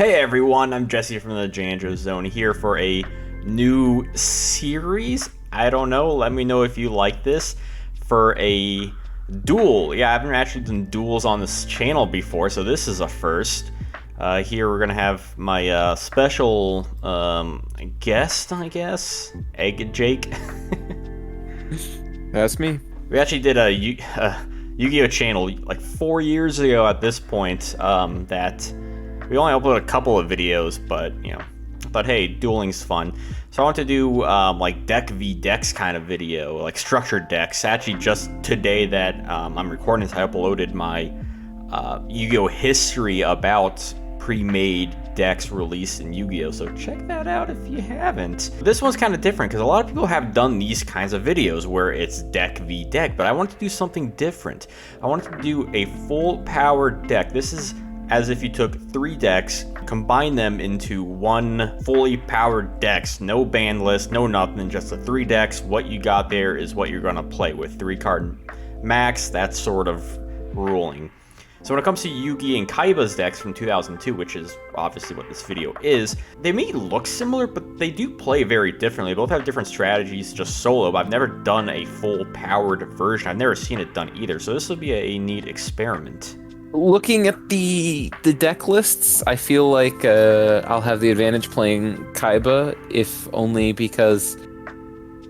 Hey everyone, I'm Jesse from the Janjo Zone here for a new series. I don't know, let me know if you like this. For a duel. Yeah, I haven't actually done duels on this channel before, so this is a first. Here we're gonna have my special guest, I guess, Egg Jake. That's me. We actually did a Yu-Gi-Oh channel like 4 years ago at this point. That we only uploaded a couple of videos, but you know, I thought, hey, dueling's fun. So I want to do like deck v decks kind of video, like structured decks. Actually, just today that I'm recording this, I uploaded my Yu-Gi-Oh history about pre-made decks released in Yu-Gi-Oh, so check that out if you haven't. This one's kind of different because a lot of people have done these kinds of videos where it's deck v deck, but I wanted to do something different. I wanted to do a full powered deck. This is as if you took 3 decks, combine them into one fully powered decks, no ban list, no nothing, just the 3 decks. What you got there is what you're gonna play with. 3 card max, that sort of ruling. So when it comes to Yugi and Kaiba's decks from 2002, which is obviously what this video is, they may look similar, but they do play very differently. They both have different strategies just solo, but I've never done a full powered version. I've never seen it done either, so this will be a neat experiment. Looking at the deck lists, I feel like I'll have the advantage playing Kaiba, if only because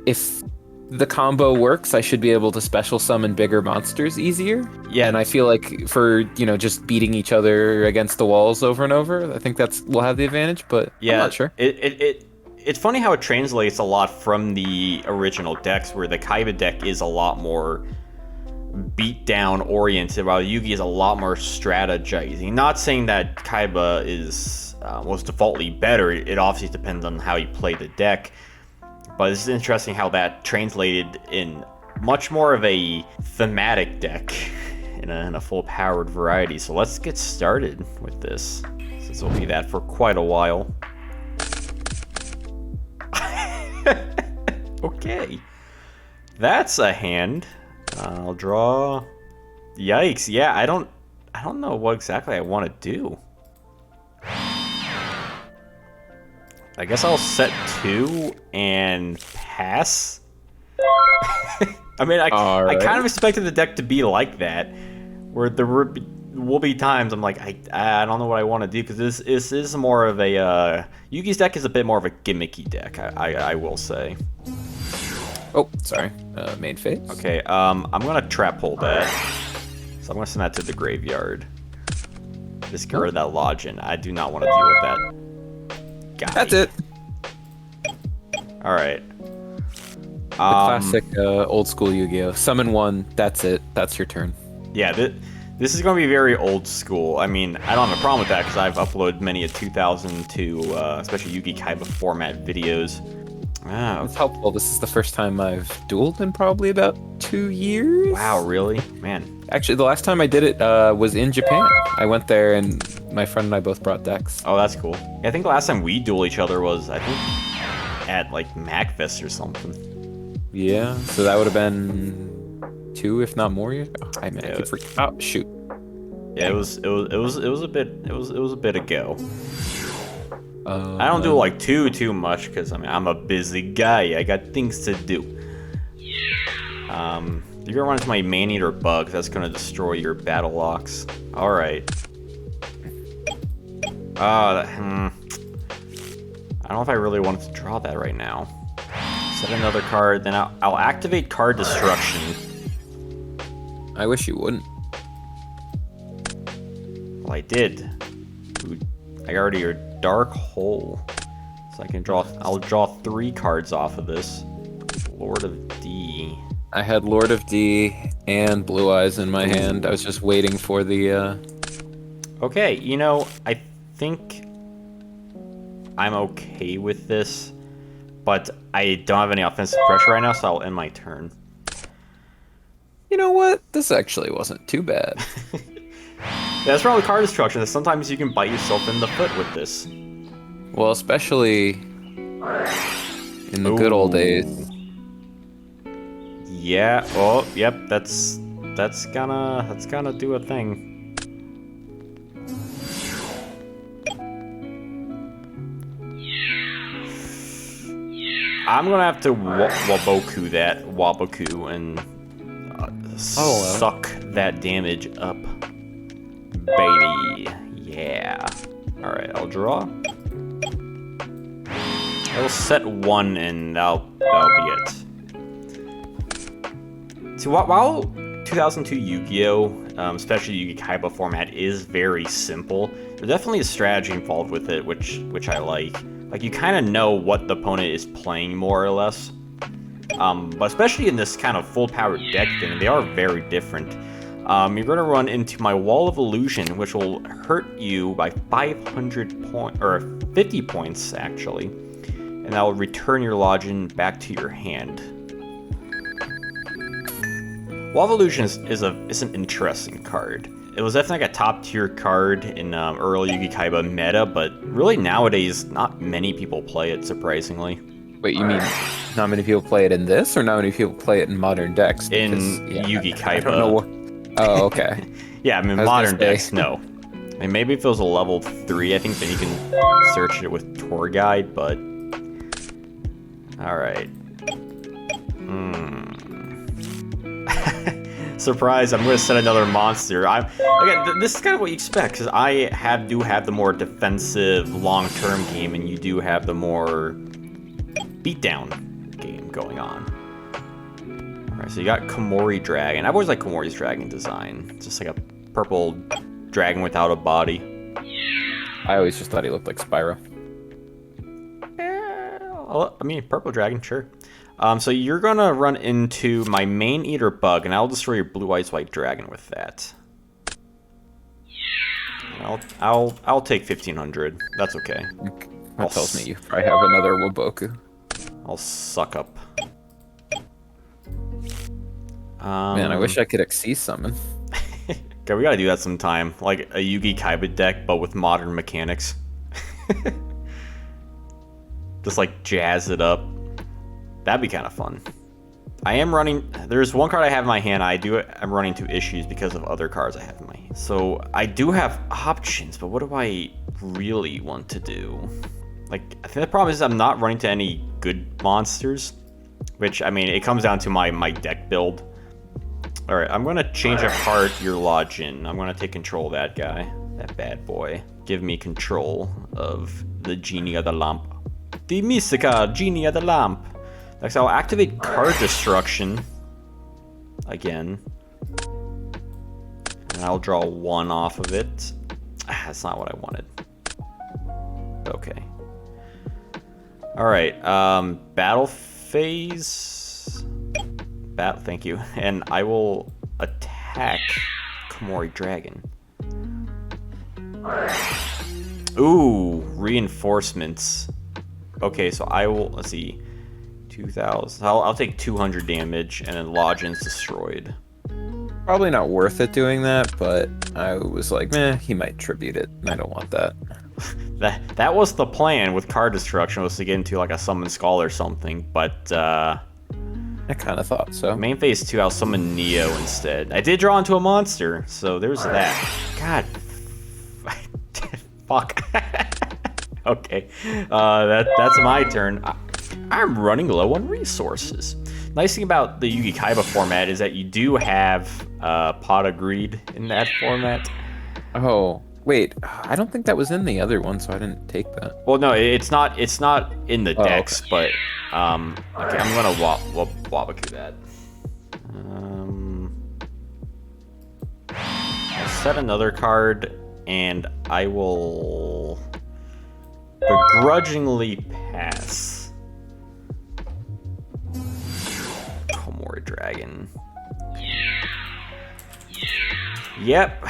if the combo works, I should be able to special summon bigger monsters easier. Yeah, and I feel like for, you know, just beating each other against the walls over and over, I think we'll have the advantage, but yeah, I'm not sure. It's funny how it translates a lot from the original decks, where the Kaiba deck is a lot more beat down oriented, while Yugi is a lot more strategizing. Not saying that Kaiba is was defaultly better. It obviously depends on how you play the deck, but it's interesting how that translated in much more of a thematic deck in a full powered variety. So let's get started with this, since we'll be that for quite a while. Okay, that's a hand. I'll draw. Yikes! Yeah, I don't know what exactly I want to do. I guess I'll set 2 and pass. I mean, I kind of expected the deck to be like that, where there will be times I'm like, I don't know what I want to do, because this is more of a Yugi's deck is a bit more of a gimmicky deck. I will say. Oh, sorry. Main phase. Okay, I'm gonna trap hold that. So I'm gonna send that to the graveyard. Just get rid of that Login. I do not want to deal with that. That's it. Alright. The classic old school Yu-Gi-Oh! Summon 1, that's it. That's your turn. Yeah, this is gonna be very old school. I mean, I don't have a problem with that, because I've uploaded many a 2002, especially Yugi Kaiba format videos. Wow. It's helpful. This is the first time I've dueled in probably about 2 years. Wow, really? Man. Actually, the last time I did it was in Japan. I went there and my friend and I both brought decks. Oh, that's cool. Yeah, I think the last time we dueled each other was, I think, at like MacFest or something. Yeah, so that would have been 2, if not more years. Oh, I mean, yeah, oh, shoot. Yeah, it was a bit ago. I don't do like too much, because I mean, I'm a busy guy. I got things to do. You're gonna run into my Maneater bug. That's gonna destroy your battle locks. All right. I don't know if I really wanted to draw that right now. Set another card, then I'll activate card destruction. I wish you wouldn't. Well, I did. I got rid of your Dark Hole, so I can draw. I'll draw 3 cards off of this. Lord of D. I had Lord of D and Blue Eyes in my hand. I was just waiting for the. Okay, you know, I think I'm okay with this, but I don't have any offensive pressure right now, so I'll end my turn. You know what? This actually wasn't too bad. That's probably card destruction. That sometimes you can bite yourself in the foot with this. Well, especially in the good old days. Yeah. Oh, yep. That's gonna do a thing. I'm gonna have to Waboku and suck that damage up, baby. Yeah. All right, I'll draw. I'll set 1, and that'll be it. So while 2002 Yu-Gi-Oh, especially Yugi Kaiba format, is very simple, there's definitely a strategy involved with it, which I like. Like, you kind of know what the opponent is playing, more or less. But especially in this kind of full-powered deck thing, they are very different. You're going to run into my Wall of Illusion, which will hurt you by 500 points, or 50 points, actually. And that will return your Login back to your hand. Wall of Illusion is an interesting card. It was definitely like a top-tier card in early Yugi Kaiba meta, but really nowadays, not many people play it, surprisingly. Wait, you mean not many people play it in this, or not many people play it in modern decks? Because, Yugi Kaiba. I don't know what... Oh, okay. Yeah, I mean, modern decks, no. I mean, maybe if it was a level 3, I think then you can search it with Tour Guide, but... Alright. Surprise, I'm going to set another monster. Again, this is kind of what you expect, because I do have the more defensive, long-term game, and you do have the more beatdown game going on. Alright, so you got Komori Dragon. I've always liked Komori's dragon design. It's just like a purple dragon without a body. I always just thought he looked like Spyro. I mean, purple dragon, sure. So you're gonna run into my main eater bug, and I'll destroy your blue eyes white dragon with that. I'll take 1500. That's okay. That tells me you probably have another Waboku. I'll suck up. Man, I wish I could Xyz summon. Okay, we gotta do that sometime. Like a Yugi Kaiba deck, but with modern mechanics. Just like jazz it up. That'd be kind of fun. I am running... There's one card I have in my hand. I'm running into issues because of other cards I have in my hand. So I do have options, but what do I really want to do? Like, I think the problem is I'm not running to any good monsters. Which, I mean, it comes down to my deck build. Alright, I'm going to change apart your Login. I'm going to take control of that guy. That bad boy. Give me control of the Genie of the Lamp. The Mystica Genie of the Lamp. Next, I'll activate Card Destruction. Again. And I'll draw 1 off of it. That's not what I wanted. Okay. Alright, battle phase. Thank you. And I will attack Komori Dragon. Ooh, reinforcements. Okay, so I will, let's see, 2,000. I'll take 200 damage, and then Login's destroyed. Probably not worth it doing that, but I was like, meh, he might tribute it. I don't want that. That was the plan with card destruction, was to get into like a summon skull or something, but I kind of thought so. Main phase 2, I'll summon Neo instead. I did draw into a monster, so there's that. God. Fuck. Okay, that's my turn. I'm running low on resources. Nice thing about the Yugi Kaiba format is that you do have Pot of Greed in that format. Oh, wait, I don't think that was in the other one, so I didn't take that. Well, no, it's not in the decks, okay. But okay, I'm gonna Waboku that. I'll set another card, and I will begrudgingly pass. Komori Dragon. Yep.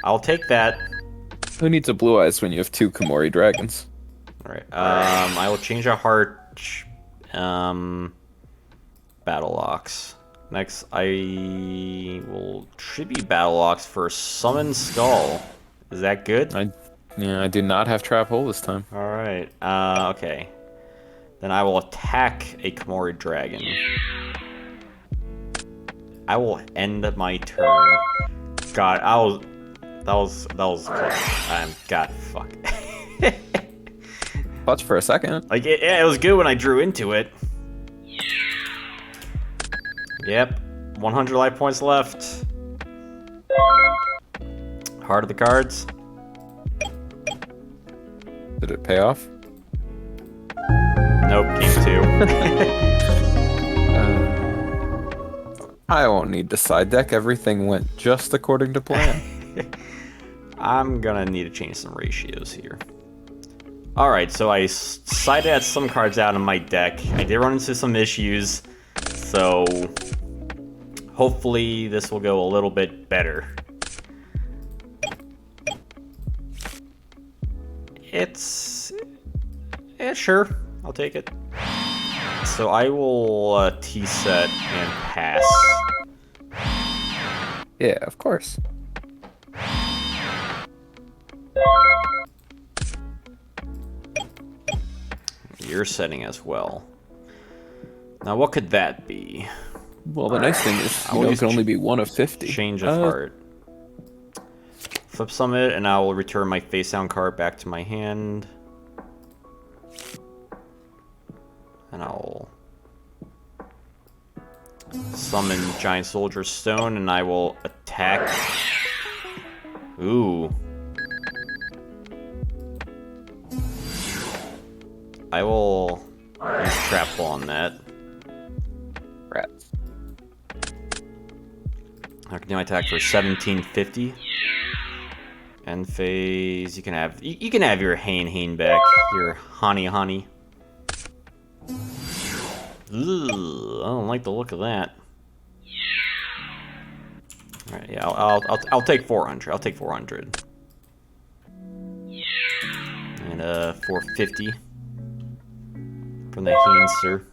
I'll take that. Who needs a blue eyes when you have 2 Komori Dragons? Alright, I will change a heart. Battle Locks. Next, I will tribute Battle Locks for Summon Skull. Is that good? I do not have Trap Hole this time. Alright, okay. Then I will attack a Komori Dragon. I will end my turn. God, that was close. God, fuck. clutch for a second. Like, yeah, it was good when I drew into it. Yep, 100 life points left. Heart of the cards. Did it pay off? Nope, game 2. I won't need to side deck. Everything went just according to plan. I'm gonna need to change some ratios here. Alright, so I sided some cards out in my deck. I did run into some issues, so hopefully this will go a little bit better. Yeah, sure, I'll take it. So I will T-set and pass. Yeah, of course. You're setting as well. Now, what could that be? Well, the nice thing is, it can only be one of 50. Change of heart. Flip summit, and I will return my face down card back to my hand. And I'll summon Giant Soldier Stone, and I will attack. Ooh. I will use Trap Ball on that. Rats. I can do my attack for 1750. End phase. You can have your Hane back. Your Honey. Ugh, I don't like the look of that. All right, yeah, I'll take 400. I'll take 400. And 450 from the Heinster.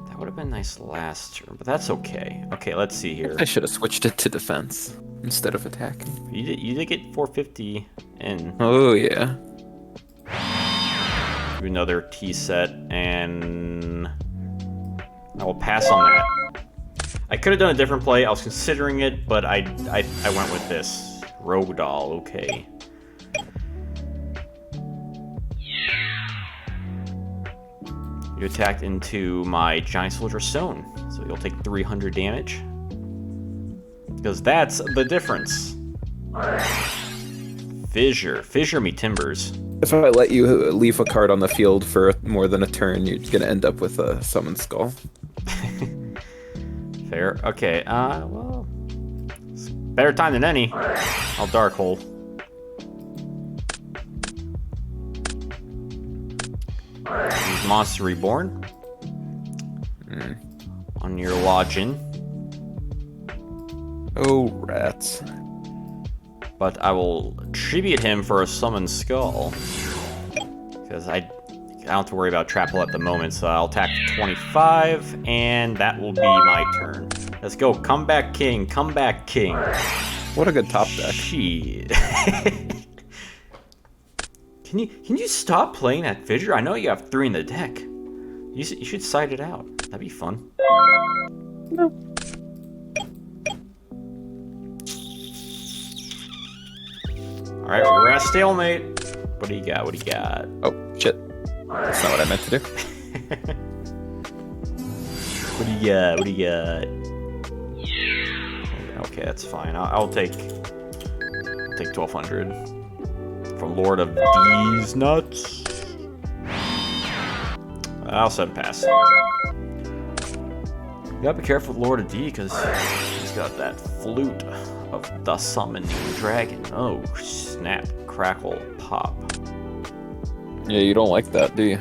That would have been nice last turn, but that's okay. Okay, let's see here. I should have switched it to defense instead of attacking. You did get 450 in. Oh yeah. Do another T set, and I will pass on that. I could have done a different play. I was considering it, but I went with this. Rogue Doll, okay. You attacked into my Giant Soldier Stone, so you'll take 300 damage. Because that's the difference. Fissure me timbers. If I let you leave a card on the field for more than a turn, you're gonna end up with a Summon Skull. Fair. Okay, well, it's better time than any. I'll Dark Hole. Use Monster Reborn. On your Login. Oh, rats. But I will tribute him for a Summon Skull. Because I don't have to worry about Trapple at the moment, so I'll attack 25, and that will be my turn. Let's go. Come back, King. Come back, King. What a good top deck. Shit. Can you stop playing that Fissure? I know you have 3 in the deck. You should side it out. That'd be fun. No. Alright, we're at stalemate. What do you got? What do you got? Oh, shit. That's not what I meant to do. What do you got? What do you got? Okay, that's fine. I'll take 1200 from Lord of D's Nuts. I'll send pass. You gotta be careful with Lord of D because he's got that flute of the summoning dragon. Oh, snap, crackle, pop. Yeah, you don't like that, do you?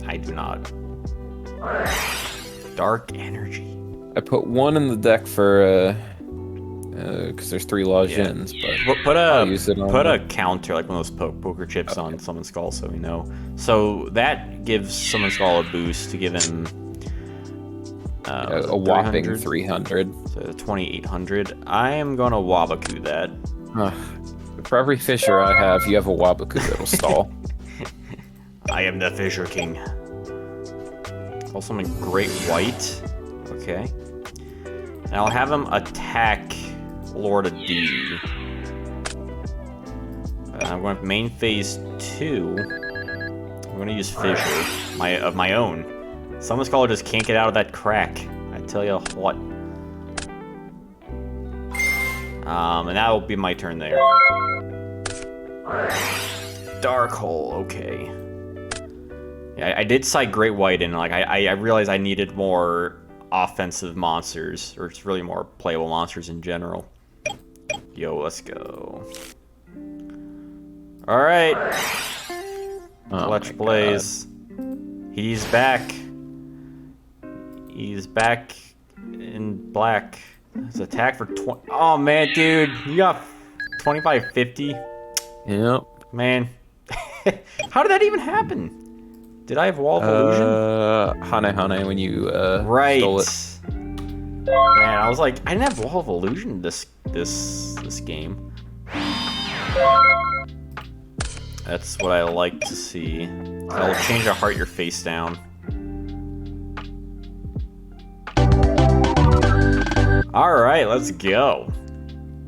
I do not. Dark energy. I put 1 in the deck for because there's 3 Logins, but Put I'll use it on a counter, like one of those poker chips on Summon Skull, so we know. So that gives Summon Skull a boost to give him a whopping 300. So 2800. I am gonna Wabaku that. For every Fissure I have, you have a Wabaku that'll stall. I am the Fissure King. Also, summon Great White. Okay. And I'll have him attack Lord of D. I'm going to main phase 2. I'm going to use Fissure of my own. Summon Scholar just can't get out of that crack. I tell you what. And that will be my turn there. Dark Hole, okay. Yeah, I did cite Great White in, like, I realized I needed more offensive monsters, or just really more playable monsters in general. Yo, let's go. Alright. Clutch Blaze. He's back. He's back in black. His attack for 20. Oh man, dude, you got 2550. Yep. Man, how did that even happen? Did I have Wall of Illusion? Hane when you right. stole it. Man, I was like, I didn't have Wall of Illusion this game. That's what I like to see. I'll change a heart your face down. Alright, let's go.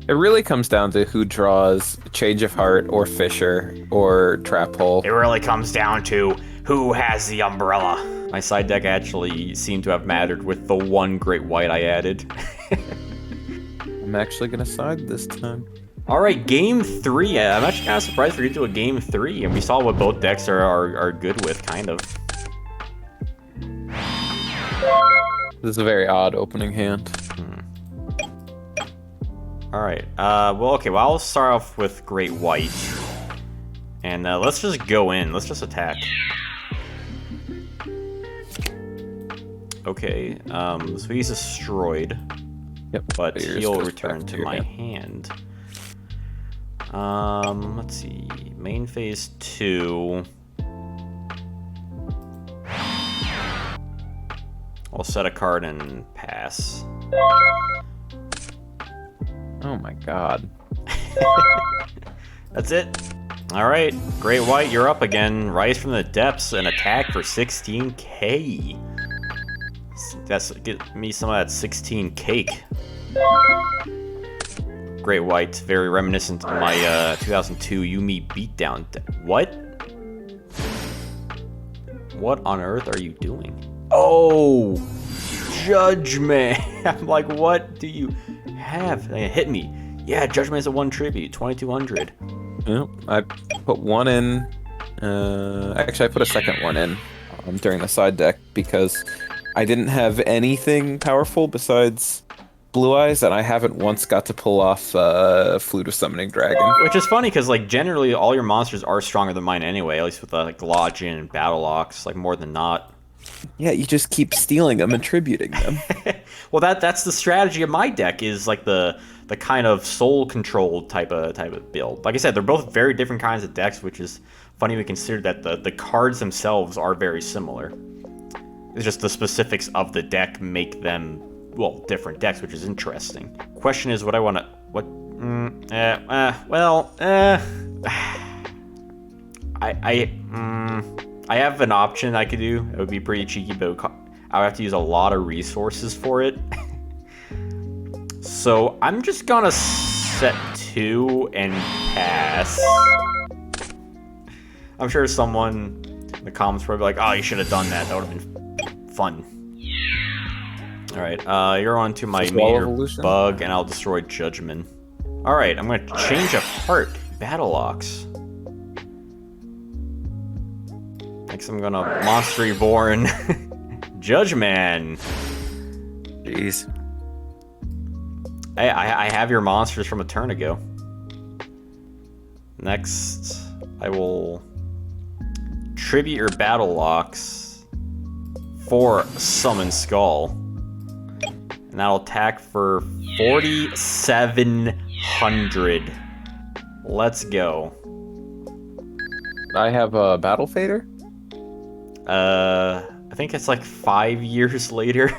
It really comes down to who draws Change of Heart or Fissure or Trap Hole. It really comes down to who has the umbrella. My side deck actually seemed to have mattered with the one Great White I added. I'm actually gonna side this time. Alright, game 3. I'm actually kind of surprised for you to do a game 3, and we saw what both decks are good with, kind of. This is a very odd opening hand. Alright, well, okay, well, I'll start off with Great White. And let's just go in. Let's just attack. Okay, so he's destroyed. Yep. But he'll return back to your my hand. Let's see. Main phase 2. I'll set a card and pass. Oh my god. That's it. Alright, Great White, you're up again. Rise from the depths and attack for 16k. Get me some of that 16 cake. Great White, very reminiscent of my 2002 Yugi beatdown. What? What on earth are you doing? Oh! Judgment! I'm like, what do you have? Hit me. Yeah, Judgment is a 1 tribute, 2200. Yep, I put one in. Actually, I put a second one in during the side deck because I didn't have anything powerful besides Blue Eyes, and I haven't once got to pull off Flute of Summoning Dragon. Which is funny because, like, generally all your monsters are stronger than mine anyway, at least with like Lodgin and Battle Locks, like more than not. Yeah, you just keep stealing them and tributing them. Well, that's the strategy of my deck, is like the kind of soul controlled type of build. Like I said, they're both very different kinds of decks, which is funny to consider that the cards themselves are very similar. It's just the specifics of the deck make them, well, different decks, which is interesting. Question is, what I want to I have an option I could do. It would be pretty cheeky, but I would have to use a lot of resources for it. So I'm just gonna set 2 and pass. I'm sure someone in the comments probably like, oh, you should have done that. That would have been fun. Alright, you're on to my Meteor Bug, and I'll destroy Judgment. Alright, I'm gonna change a heart. Battle Locks. Next, I'm gonna Monster Reborn. Judgment. Jeez. I have your monsters from a turn ago. Next, I will tribute your Battle Locks for Summon Skull. And that'll attack for 4,700. Let's go. I have a Battle Fader? I think it's like 5 years later.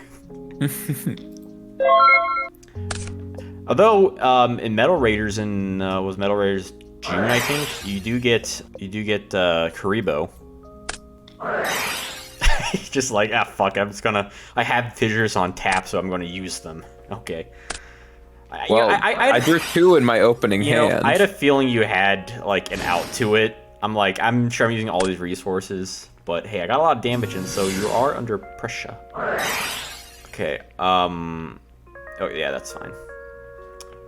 Although, in Metal Raiders was Metal Raiders June, I think, you do get Karibo. Just like, fuck, I have fissures on tap, so I'm gonna use them. Okay. Well, I drew 2 in my opening hand. I had a feeling you had like an out to it. I'm sure I'm using all these resources, but hey, I got a lot of damage in, so you are under pressure. Okay, oh yeah, that's fine.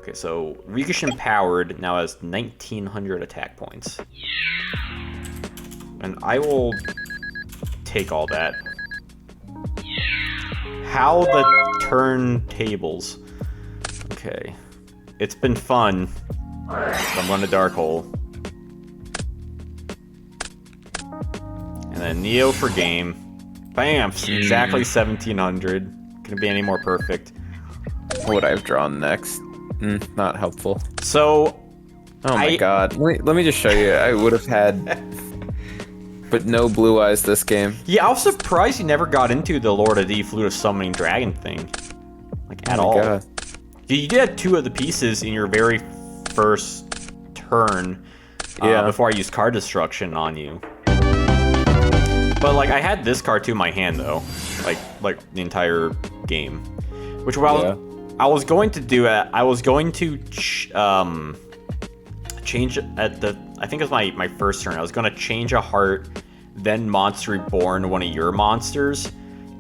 Okay, so Rikishin Powered now has 1900 attack points. And I will take all that. How the turntables. Okay. It's been fun. I'm going to Dark Hole. And then Neo for game. Bam! Exactly 1700. Couldn't be any more perfect. What would I have drawn next? Not helpful. So... Oh my god. Let me just show you. I would have had... but no blue eyes this game. Yeah, I was surprised you never got into the Lord of the Flute of Summoning Dragon thing. Like, at all. God. You did have 2 of the pieces in your very first turn. Before I used card destruction on you. But, like, I had this card too in my hand, though. Like the entire game. Which, I was going to do, I was going to change at the, I think it was my first turn. I was going to change a heart, then Monster Reborn, one of your monsters,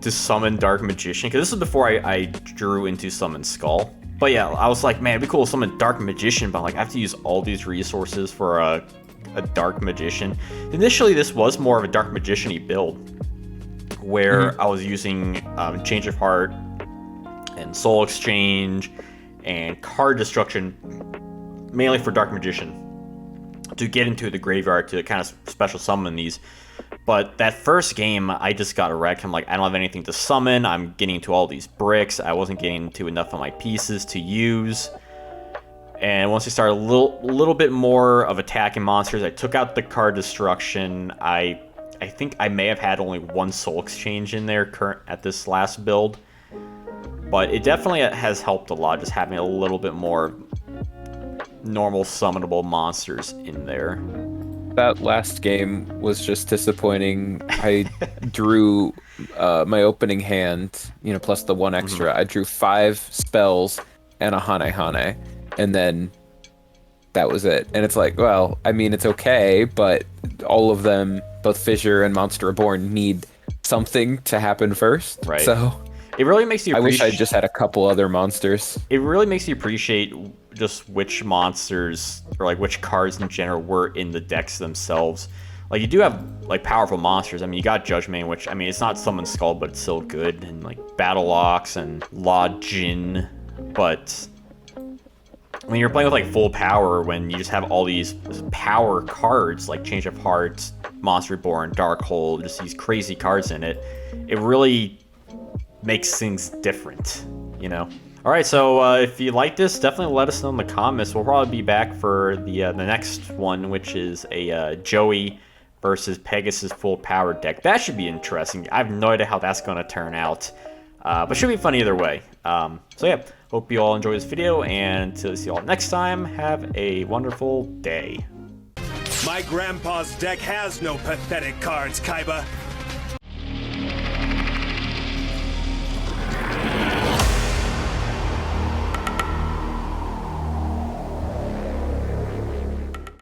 to summon Dark Magician. Because this is before I drew into Summon Skull. But yeah, I was like, man, it'd be cool to summon Dark Magician, but like I have to use all these resources for a Dark Magician. Initially, this was more of a Dark Magician-y build, where I was using Change of Heart and Soul Exchange and Card Destruction, mainly for Dark Magician, to get into the graveyard to kind of special summon these. But that first game, I just got wrecked. I'm like, I don't have anything to summon. I'm getting into all these bricks. I wasn't getting to enough of my pieces to use. And once I started a little bit more of attacking monsters, I took out the card destruction. I think I may have had only 1 Soul Exchange in there at this last build. But it definitely has helped a lot, just having a little bit more normal summonable monsters in there. That last game was just disappointing. I drew my opening hand, plus the 1 extra. I drew 5 spells and a Hane, and then that was it. And it's like, well, I mean, it's okay, but all of them, both Fissure and Monster Reborn, need something to happen first. Right. So it really makes you appreciate... I wish I just had a couple other monsters. It really makes you appreciate just which monsters, or like which cards in general, were in the decks themselves. Like, you do have like powerful monsters. I mean, you got Judgment, which, I mean, it's not Summon Skull, but it's still good. And like Battle Ox and Law Jin. But when you're playing with like full power, when you just have all these power cards like Change of Heart, Monster Reborn, Dark Hole, just these crazy cards in it, it really makes things different, All right, so if you like this, definitely let us know in the comments. We'll probably be back for the next one, which is a Joey versus Pegasus full power deck. That should be interesting. I have no idea how that's going to turn out, but should be fun either way. So yeah, hope you all enjoy this video, and until see you all next time, have a wonderful day. My grandpa's deck has no pathetic cards, Kaiba.